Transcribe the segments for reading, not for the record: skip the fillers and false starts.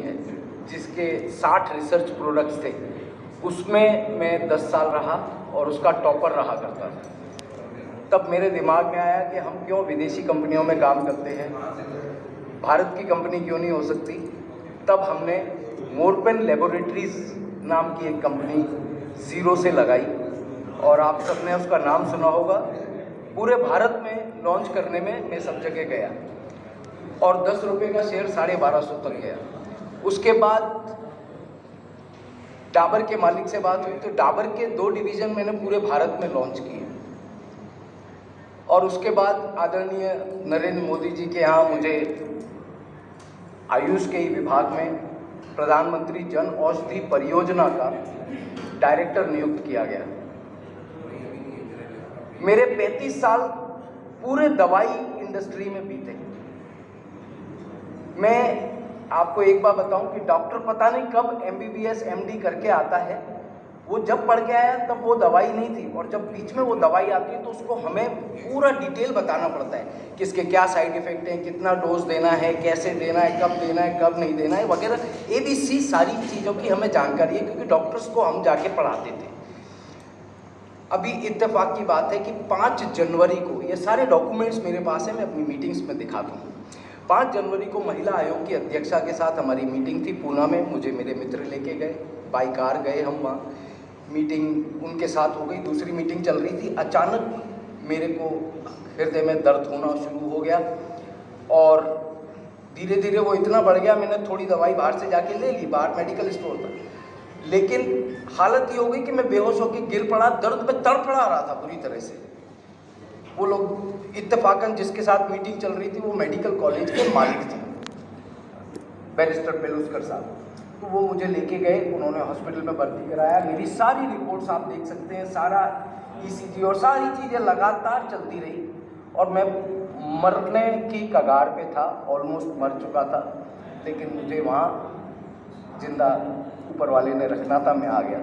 है जिसके 60 research products थे, उसमें मैं 10 साल रहा और उसका टॉपर रहा करता था। तब मेरे दिमाग में आया कि हम क्यों विदेशी कंपनियों में काम करते हैं, भारत की कंपनी क्यों नहीं हो सकती। तब हमने मोरपेन लेबोरेटरीज नाम की एक कंपनी ज़ीरो से लगाई और आप सबने उसका नाम सुना होगा। पूरे भारत में लॉन्च करने में मैं सब जगह गया और 10 रुपये का शेयर 1250 तक गया। उसके बाद डाबर के मालिक से बात हुई तो डाबर के 2 डिवीज़न मैंने पूरे भारत में लॉन्च किए और उसके बाद आदरणीय नरेंद्र मोदी जी के यहाँ मुझे आयुष के ही विभाग में प्रधानमंत्री जन औषधि परियोजना का डायरेक्टर नियुक्त किया गया। मेरे 35 साल पूरे दवाई इंडस्ट्री में बीते। मैं आपको एक बात बताऊं कि डॉक्टर पता नहीं कब MBBS MD करके आता है, वो जब पढ़ के आया तब वो दवाई नहीं थी और जब बीच में वो दवाई आती है तो उसको हमें पूरा डिटेल बताना पड़ता है कि इसके क्या साइड इफ़ेक्ट हैं, कितना डोज देना है, कैसे देना है, कब देना है, कब नहीं देना है वगैरह ABC सारी चीज़ों की हमें जानकारी है, क्योंकि डॉक्टर्स को हम जाके पढ़ाते थे। अभी इत्तेफाक की बात है कि 5 जनवरी को ये सारे डॉक्यूमेंट्स मेरे पास है, मैं अपनी मीटिंग्स में दिखाता हूँ। 5 जनवरी को महिला आयोग की अध्यक्षा के साथ हमारी मीटिंग थी पूना में। मुझे मेरे मित्र लेके गए, बाई कार गए हम वहाँ, मीटिंग उनके साथ हो गई। दूसरी मीटिंग चल रही थी, अचानक मेरे को हृदय में दर्द होना शुरू हो गया और धीरे धीरे वो इतना बढ़ गया, मैंने थोड़ी दवाई बाहर से जाके ले ली, बाहर मेडिकल स्टोर पर, लेकिन हालत ये हो गई कि मैं बेहोश होकर गिर पड़ा, दर्द में तड़फड़ा रहा था बुरी तरह से। वो लोग इत्तेफाकन जिसके साथ मीटिंग चल रही थी वो मेडिकल कॉलेज के मालिक थे, बैरिस्टर पेलुस्कर साहब। तो वो मुझे लेके गए, उन्होंने हॉस्पिटल में भर्ती कराया। मेरी सारी रिपोर्ट्स आप देख सकते हैं, सारा ECG और सारी चीज़ें लगातार चलती रही और मैं मरने की कगार पे था, ऑलमोस्ट मर चुका था, लेकिन मुझे वहाँ जिंदा ऊपर वाले ने रखना था, मैं आ गया।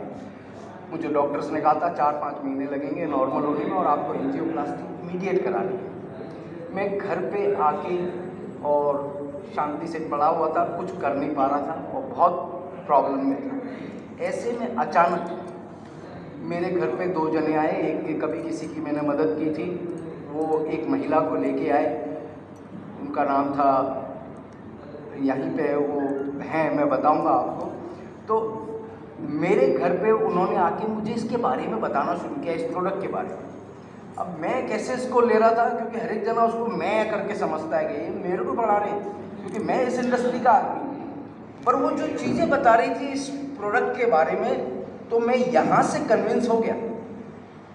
मुझे डॉक्टर्स ने कहा था 4-5 महीने लगेंगे नॉर्मल होने में और आपको एंजियोप्लास्टी इमीडिएट करानी है। मैं घर पे आके और शांति से पड़ा हुआ था, कुछ कर नहीं पा रहा था और बहुत प्रॉब्लम में था। ऐसे में अचानक मेरे घर पे 2 जने आए, एक कभी किसी की मैंने मदद की थी, वो एक महिला को लेके आए, उनका नाम था, यहीं पे वो हैं, मैं बताऊंगा आपको। तो मेरे घर पे उन्होंने आके मुझे इसके बारे में बताना शुरू किया, इस प्रोडक्ट के बारे में। अब मैं कैसे इसको ले रहा था, क्योंकि हर एक जना उसको मैं करके समझता है कि ये मेरे को पढ़ा रहे हैं, क्योंकि मैं इस इंडस्ट्री का आदमी। पर वो जो चीज़ें बता रही थी इस प्रोडक्ट के बारे में, तो मैं यहाँ से कन्विंस हो गया,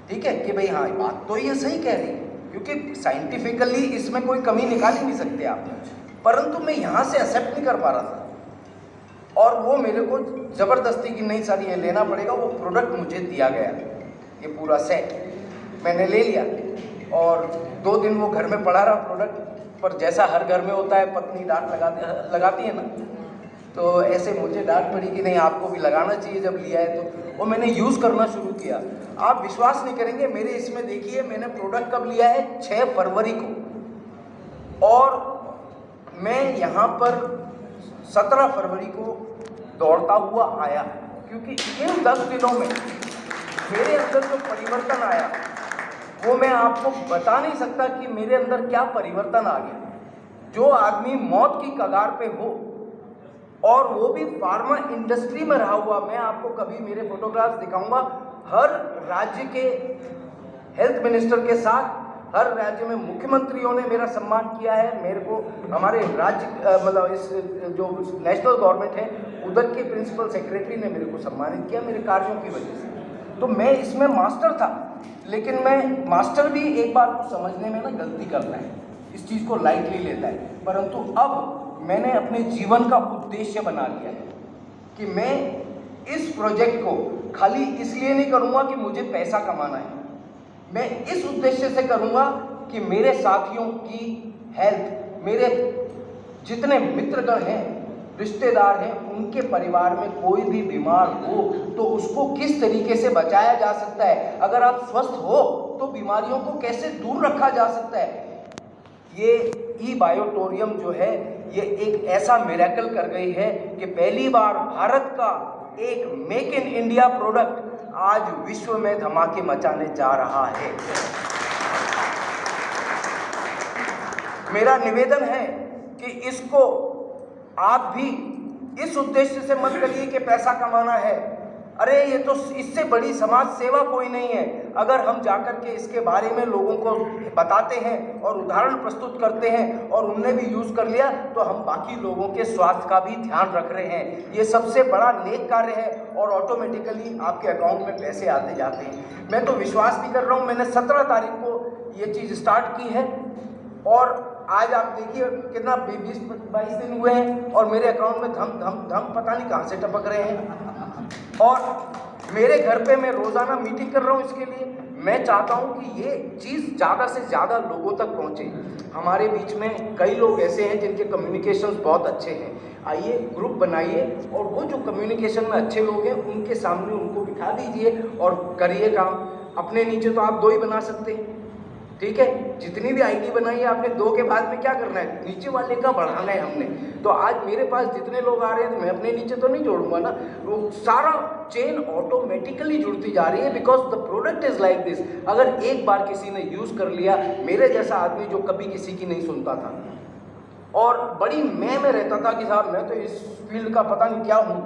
ठीक है, कि भाई हाँ बात तो ये सही कह रही है, क्योंकि साइंटिफिकली इसमें कोई कमी निकाल ही नहीं सकते आप। परंतु मैं यहाँ से एक्सेप्ट नहीं कर पा रहा था और वो मेरे को ज़बरदस्ती की नहीं सर ये लेना पड़ेगा। वो प्रोडक्ट मुझे दिया गया, ये पूरा सेट मैंने ले लिया और 2 दिन वो घर में पड़ा रहा प्रोडक्ट। पर जैसा हर घर में होता है, पत्नी डांट लगाती है ना, तो ऐसे मुझे डांट पड़ी कि नहीं आपको भी लगाना चाहिए जब लिया है तो। वो मैंने यूज़ करना शुरू किया। आप विश्वास नहीं करेंगे, मेरे इसमें देखिए मैंने प्रोडक्ट कब लिया है, 6 फरवरी को, और मैं यहाँ पर 17 फरवरी को दौड़ता हुआ आया, क्योंकि इन 10 दिनों में मेरे अंदर जो परिवर्तन आया वो मैं आपको बता नहीं सकता कि मेरे अंदर क्या परिवर्तन आ गया। जो आदमी मौत की कगार पे हो और वो भी फार्मा इंडस्ट्री में रहा हुआ, मैं आपको कभी मेरे फोटोग्राफ्स दिखाऊंगा, हर राज्य के हेल्थ मिनिस्टर के साथ, हर राज्य में मुख्यमंत्रियों ने मेरा सम्मान किया है। मेरे को हमारे राज्य मतलब इस जो नेशनल गवर्नमेंट है उधर के प्रिंसिपल सेक्रेटरी ने मेरे को सम्मानित किया मेरे कार्यों की वजह से। तो मैं इसमें मास्टर था, लेकिन मैं मास्टर भी एक बार को समझने में ना गलती करता है, इस चीज़ को लाइटली लेता है। परंतु अब मैंने अपने जीवन का उद्देश्य बना लिया है कि मैं इस प्रोजेक्ट को खाली इसलिए नहीं करूँगा कि मुझे पैसा कमाना है, मैं इस उद्देश्य से करूँगा कि मेरे साथियों की हेल्थ, मेरे जितने मित्रगण हैं, रिश्तेदार हैं, उनके परिवार में कोई भी बीमार हो तो उसको किस तरीके से बचाया जा सकता है, अगर आप स्वस्थ हो तो बीमारियों को कैसे दूर रखा जा सकता है। ये ई बायोटोरियम जो है ये एक ऐसा मिरेकल कर गई है कि पहली बार भारत का एक मेक इन इंडिया प्रोडक्ट आज विश्व में धमाके मचाने जा रहा है। मेरा निवेदन है कि इसको आप भी इस उद्देश्य से मत करिए कि पैसा कमाना है। अरे ये तो इससे बड़ी समाज सेवा कोई नहीं है। अगर हम जाकर के इसके बारे में लोगों को बताते हैं और उदाहरण प्रस्तुत करते हैं और उनने भी यूज़ कर लिया तो हम बाकी लोगों के स्वास्थ्य का भी ध्यान रख रहे हैं। ये सबसे बड़ा नेक कार्य है और ऑटोमेटिकली आपके अकाउंट में पैसे आते जाते हैं। मैं तो विश्वास भी कर रहा हूँ, मैंने 17 तारीख को ये चीज़ स्टार्ट की है और आज आप देखिए कितना 20-22 दिन हुए हैं और मेरे अकाउंट में धम धम धम पता नहीं कहाँ से टपक रहे हैं। और मेरे घर पे मैं रोज़ाना मीटिंग कर रहा हूँ इसके लिए। मैं चाहता हूँ कि ये चीज़ ज़्यादा से ज़्यादा लोगों तक पहुँचे। हमारे बीच में कई लोग ऐसे हैं जिनके कम्युनिकेशंस बहुत अच्छे हैं। आइए ग्रुप बनाइए और वो जो कम्युनिकेशन में अच्छे लोग हैं उनके सामने उनको बिठा दीजिए और करिए काम। अपने नीचे तो आप 2 ही बना सकते हैं, ठीक है। जितनी भी आईडी बनाई है आपने 2 के बाद में क्या करना है, नीचे वाले का बढ़ाना है हमने। तो आज मेरे पास जितने लोग आ रहे हैं तो मैं अपने नीचे तो नहीं जोड़ूंगा ना, वो सारा चेन ऑटोमेटिकली जुड़ती जा रही है because the product is like this. अगर एक बार किसी ने यूज़ कर लिया, मेरे जैसा आदमी जो कभी किसी की नहीं सुनता था और बड़ी मैं रहता था कि साहब मैं तो इस फील्ड का पता नहीं क्या हूँ,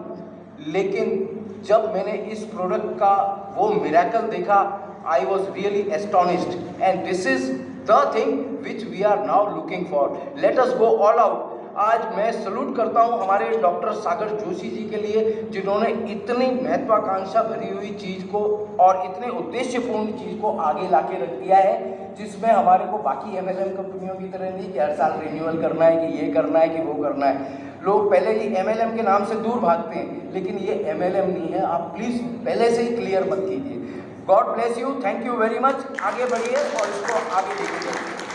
लेकिन जब मैंने इस प्रोडक्ट का वो मिरेकल देखा I was really astonished and this is the thing which we are now looking for. Let us go all out. आज मैं सल्यूट करता हूँ हमारे डॉक्टर सागर जोशी जी के लिए जिन्होंने इतनी महत्वाकांक्षा भरी हुई चीज़ को और इतने उद्देश्यपूर्ण चीज़ को आगे ला के रख दिया है, जिसमें हमारे को बाकी MLM कंपनियों की तरह नहीं कि हर साल रिन्यूअल करना है, कि ये करना है, कि वो करना है। लोग पहले ही MLM के नाम से दूर भागते हैं, लेकिन ये MLM नहीं है। आप प्लीज़ पहले से ही क्लियर मत कीजिए। God bless you, thank you very much. आगे बढ़िए और इसको आगे लेके चलिए।